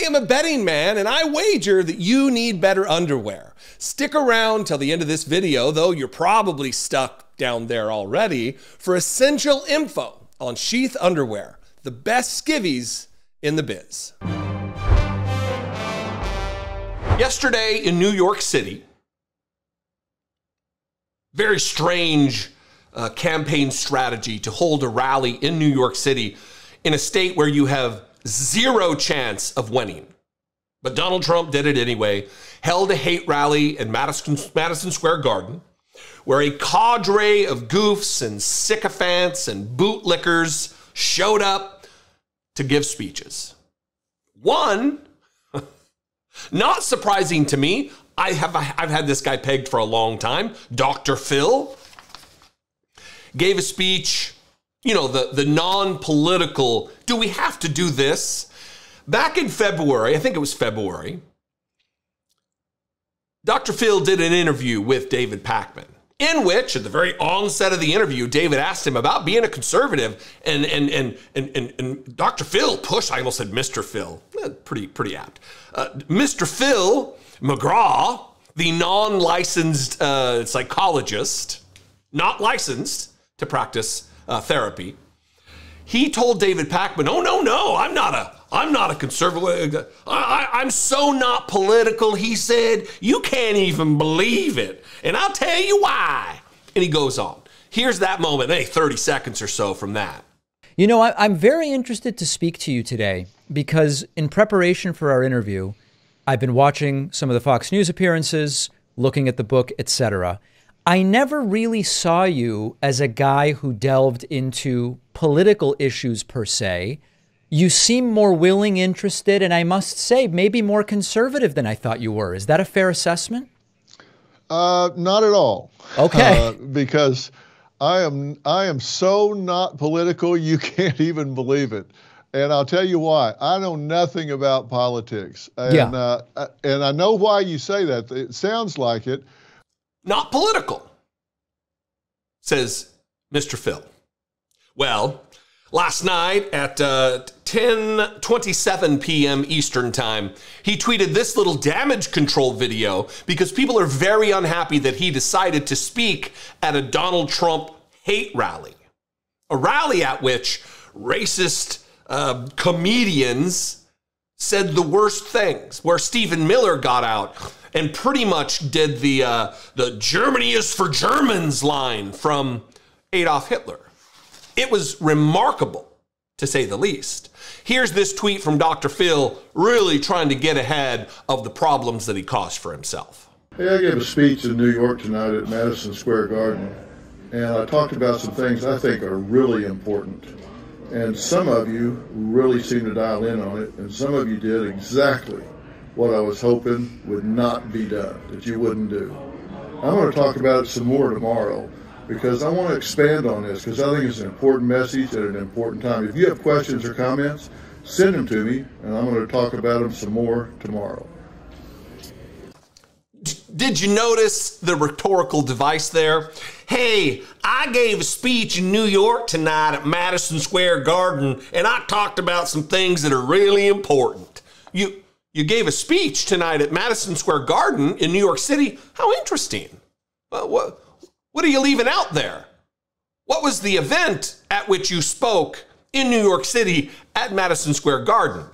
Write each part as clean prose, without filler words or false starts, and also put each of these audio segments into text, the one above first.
am a betting man, and I wager that you need better underwear. Stick around till the end of this video, though you're probably stuck down there already, for essential info on sheath underwear, the best skivvies in the biz. Yesterday in New York City, very strange campaign strategy to hold a rally in New York City in a state where you have zero chance of winning. But Donald Trump did it anyway, held a hate rally in Madison Square Garden, where a cadre of goofs and sycophants and bootlickers showed up to give speeches. One, not surprising to me, I've had this guy pegged for a long time, Dr. Phil, gave a speech, you know, the non-political, do we have to do this? Back in February, I think it was February, Dr. Phil did an interview with David Pakman, in which, at the very onset of the interview, David asked him about being a conservative, and Dr. Phil pushed, I almost said Mr. Phil, pretty apt. Mr. Phil McGraw, the non-licensed psychologist, not licensed to practice therapy, he told David Pakman, "Oh no, I'm not a conservative. I'm so not political," he said. "You can't even believe it. And I'll tell you why." And he goes on. Here's that moment, 30 seconds or so from that. You know, I'm very interested to speak to you today because in preparation for our interview, I've been watching some of the Fox News appearances, looking at the book, etc. I never really saw you as a guy who delved into political issues per se. You seem more willing, interested, and I must say, maybe more conservative than I thought you were. Is that a fair assessment? Not at all. Okay. Because I am so not political, you can't even believe it. And I'll tell you why. I know nothing about politics. And I know why you say that. It sounds like it. Not political, says Mr. Phil. Well, last night at 10:27 p.m. Eastern time, he tweeted this little damage control video because people are very unhappy that he decided to speak at a Donald Trump hate rally. A rally at which racist comedians said the worst things, where Stephen Miller got out and pretty much did the Germany is for Germans line from Adolf Hitler. It was remarkable, to say the least. Here's this tweet from Dr. Phil, really trying to get ahead of the problems that he caused for himself. Hey, I gave a speech in New York tonight at Madison Square Garden, and I talked about some things I think are really important. And some of you really seem to dial in on it, and some of you did exactly what I was hoping would not be done, that you wouldn't do. I'm going to talk about it some more tomorrow because I want to expand on this because I think it's an important message at an important time. If you have questions or comments, send them to me, and I'm going to talk about them some more tomorrow. Did you notice the rhetorical device there? Hey, I gave a speech in New York tonight at Madison Square Garden, and I talked about some things that are really important. You gave a speech tonight at Madison Square Garden in New York City. How interesting. What are you leaving out there? What was the event at which you spoke in New York City at Madison Square Garden?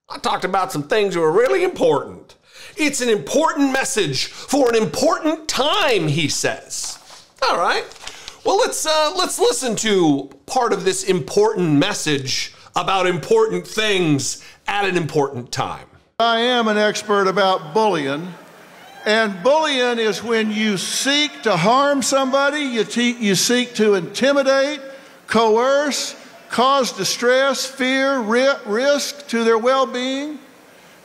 I talked about some things that were really important. It's an important message for an important time, he says. All right. Well, let's listen to part of this important message about important things at an important time. I am an expert about bullying, and bullying is when you seek to harm somebody, you seek to intimidate, coerce, cause distress, fear, risk to their well-being.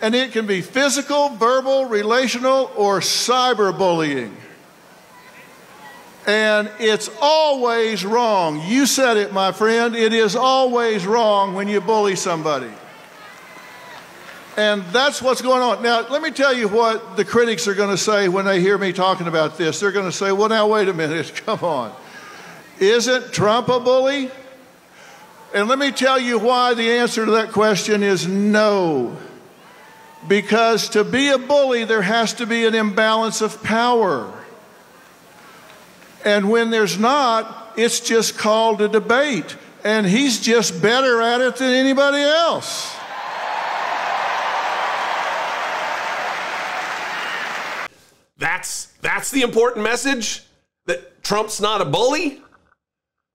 And it can be physical, verbal, relational, or cyberbullying. And it's always wrong. You said it, my friend. It is always wrong when you bully somebody. And that's what's going on. Now, let me tell you what the critics are going to say when they hear me talking about this. They're going to say, well, now, wait a minute. Come on. Isn't Trump a bully? And let me tell you why the answer to that question is no. Because to be a bully, there has to be an imbalance of power. And when there's not, it's just called a debate. And he's just better at it than anybody else. That's the important message? That Trump's not a bully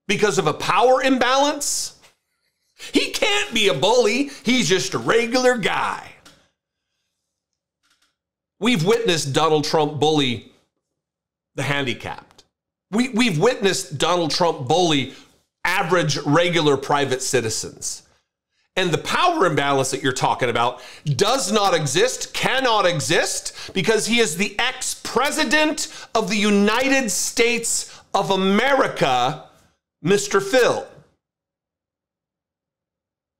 because of a power imbalance? He can't be a bully. He's just a regular guy. We've witnessed Donald Trump bully the handicapped. We've witnessed Donald Trump bully average, regular private citizens. And the power imbalance that you're talking about does not exist, cannot exist, because he is the ex-president of the United States of America, Mr. Phil.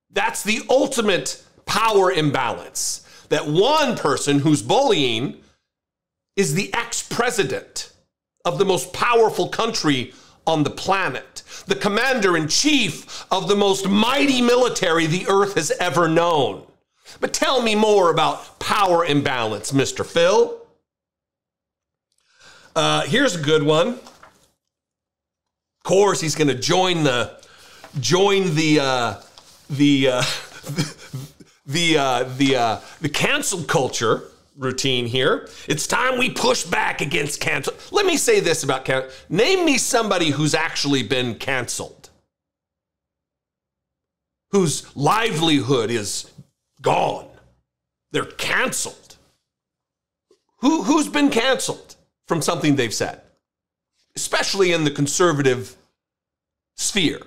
That's the ultimate power imbalance. That one person who's bullying is the ex-president of the most powerful country on the planet, the commander-in-chief of the most mighty military the earth has ever known. But tell me more about power imbalance, Mr. Phil. Here's a good one. Of course, he's going to join the cancel culture routine here. It's time we push back against cancel. Let me say this about cancel. Name me somebody who's actually been canceled, whose livelihood is gone. They're canceled. Who's been canceled from something they've said, especially in the conservative sphere?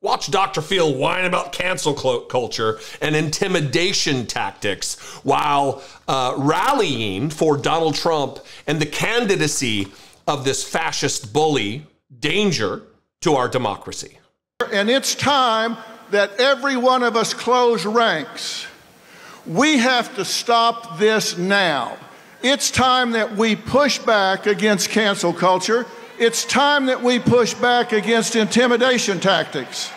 Watch Dr. Phil whine about cancel culture and intimidation tactics while rallying for Donald Trump and the candidacy of this fascist bully, danger to our democracy. And it's time that every one of us close ranks. We have to stop this now. It's time that we push back against cancel culture. It's time that we push back against intimidation tactics.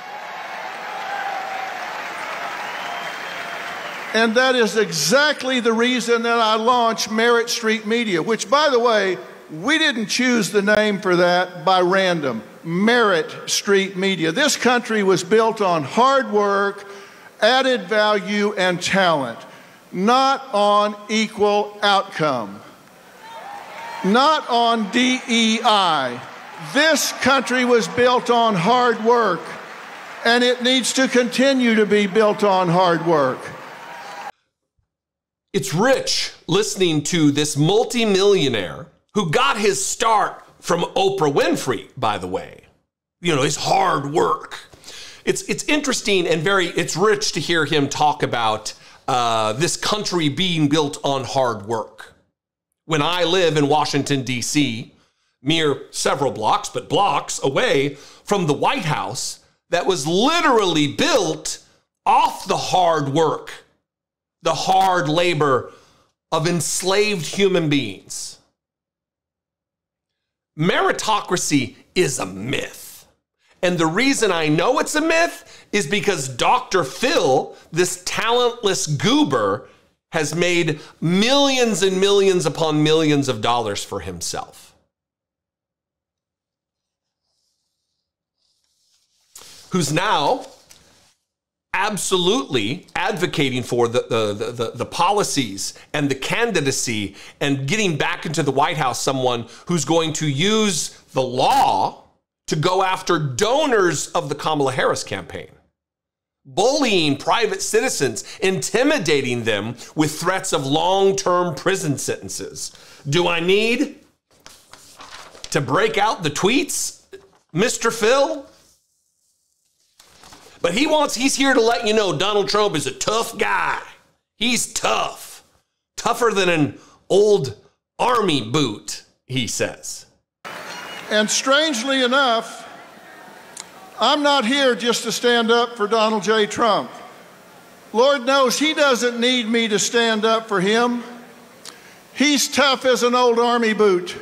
And that is exactly the reason that I launched Merit Street Media, which, by the way, we didn't choose the name for that by random. Merit Street Media. This country was built on hard work, added value, and talent, not on equal outcome, not on DEI. This country was built on hard work, and it needs to continue to be built on hard work. It's rich listening to this multimillionaire who got his start from Oprah Winfrey, by the way. You know, his hard work. It's interesting and it's rich to hear him talk about this country being built on hard work. When I live in Washington, D.C., mere several blocks, but blocks away from the White House that was literally built off the hard work, the hard labor of enslaved human beings. Meritocracy is a myth. And the reason I know it's a myth is because Dr. Phil, this talentless goober, has made millions and millions upon millions of dollars for himself. Who's now absolutely advocating for the policies and the candidacy and getting back into the White House someone who's going to use the law to go after donors of the Kamala Harris campaign, bullying private citizens, intimidating them with threats of long-term prison sentences. Do I need to break out the tweets, Mr. Phil? But he's here to let you know Donald Trump is a tough guy. He's tough. Tougher than an old army boot, he says. And strangely enough, I'm not here just to stand up for Donald J. Trump. Lord knows he doesn't need me to stand up for him. He's tough as an old army boot.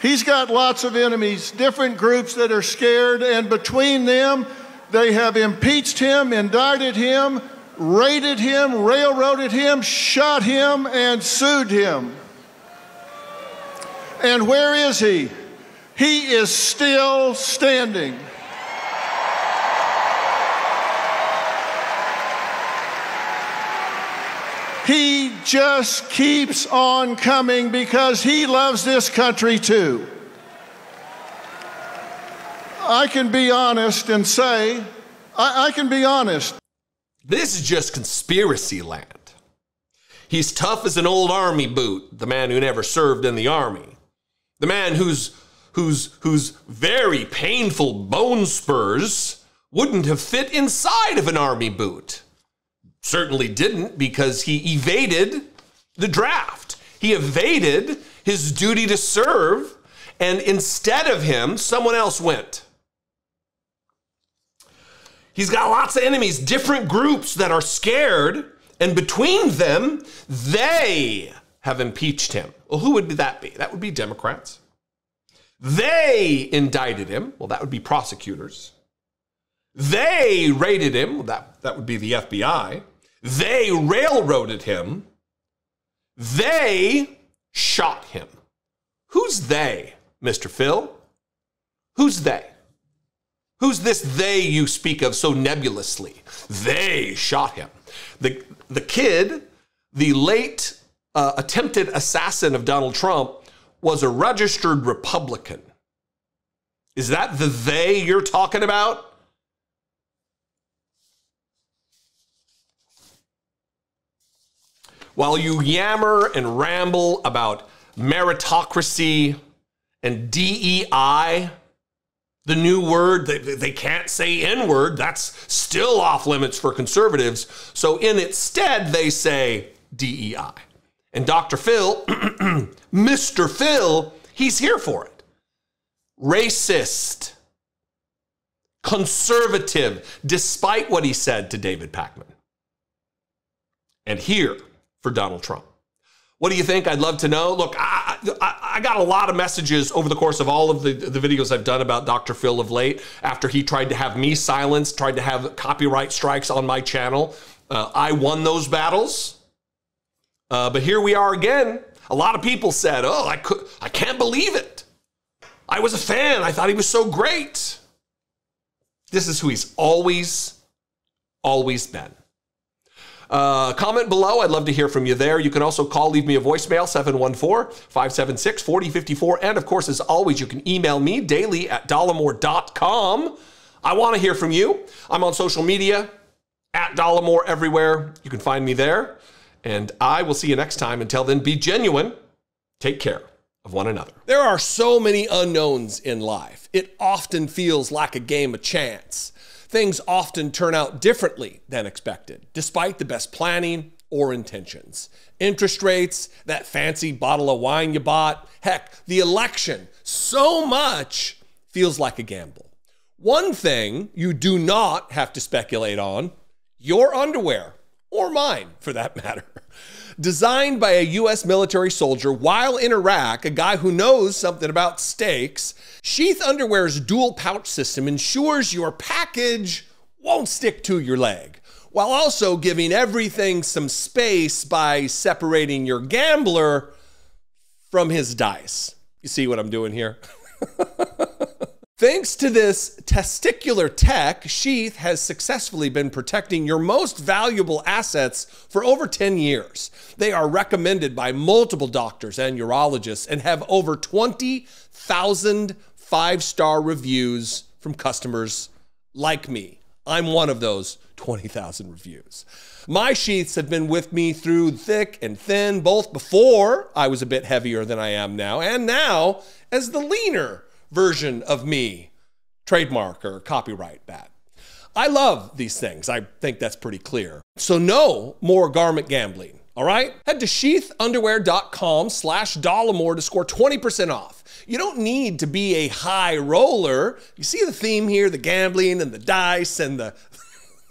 He's got lots of enemies, different groups that are scared, and between them, they have impeached him, indicted him, raided him, railroaded him, shot him, and sued him. And where is he? He is still standing. He just keeps on coming because he loves this country too. I can be honest and say, I can be honest. This is just conspiracy land. He's tough as an old army boot, the man who never served in the army. The man whose very painful bone spurs wouldn't have fit inside of an army boot. Certainly didn't, because he evaded the draft. He evaded his duty to serve, and instead of him, someone else went. He's got lots of enemies, different groups that are scared, and between them, they have impeached him. Well, who would that be? That would be Democrats. They indicted him. Well, that would be prosecutors. They raided him. Well, that would be the FBI. They railroaded him. They shot him. Who's they, Mr. Phil? Who's they? Who's this they you speak of so nebulously? They shot him. The kid, the late attempted assassin of Donald Trump, was a registered Republican. Is that the they you're talking about? While you yammer and ramble about meritocracy and DEI, the new word, they can't say N-word, that's still off limits for conservatives. So in its stead, they say DEI. And Dr. Phil, Mr. Phil, he's here for it. Racist, conservative, despite what he said to David Pakman. And here for Donald Trump. What do you think? I'd love to know. Look, I got a lot of messages over the course of all of the videos I've done about Dr. Phil of late after he tried to have me silenced, tried to have copyright strikes on my channel. I won those battles. But here we are again. A lot of people said, oh, I can't believe it. I was a fan. I thought he was so great. This is who he's always been. Comment below. I'd love to hear from you there. You can also leave me a voicemail, 714-576-4054. And of course, as always, you can email me daily at dollemore.com. I want to hear from you. I'm on social media, at Dollemore everywhere. You can find me there. And I will see you next time. Until then, be genuine. Take care of one another. There are so many unknowns in life. It often feels like a game of chance. Things often turn out differently than expected, despite the best planning or intentions. Interest rates, that fancy bottle of wine you bought, heck, the election, so much feels like a gamble. One thing you do not have to speculate on, your underwear, or mine for that matter. Designed by a U.S. military soldier while in Iraq, a guy who knows something about steaks, Sheath Underwear's dual pouch system ensures your package won't stick to your leg, while also giving everything some space by separating your gambler from his dice. You see what I'm doing here? Thanks to this testicular tech, Sheath has successfully been protecting your most valuable assets for over 10 years. They are recommended by multiple doctors and urologists and have over 20,000 five-star reviews from customers like me. I'm one of those 20,000 reviews. My sheaths have been with me through thick and thin, both before I was a bit heavier than I am now, and now as the leaner version of me. Trademark or copyright that. I love these things. I think that's pretty clear. So no more garment gambling, all right? Head to sheathunderwear.com/Dollemore to score 20% off. You don't need to be a high roller. You see the theme here, the gambling and the dice and the...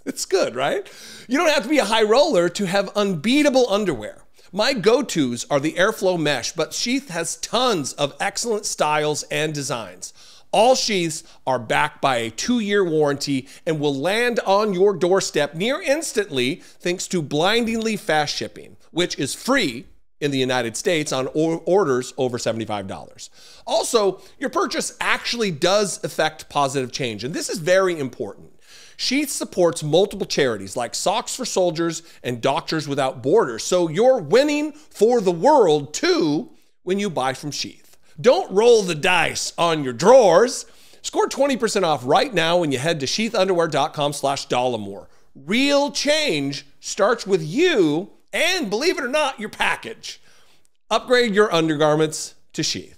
It's good, right? You don't have to be a high roller to have unbeatable underwear. My go-tos are the Airflow Mesh, but Sheath has tons of excellent styles and designs. All sheaths are backed by a 2-year warranty and will land on your doorstep near instantly thanks to blindingly fast shipping, which is free in the United States on orders over $75. Also, your purchase actually does affect positive change, and this is very important. Sheath supports multiple charities like Socks for Soldiers and Doctors Without Borders, so you're winning for the world too when you buy from Sheath. Don't roll the dice on your drawers. Score 20% off right now when you head to sheathunderwear.com/Dollemore. Real change starts with you and, believe it or not, your package. Upgrade your undergarments to Sheath.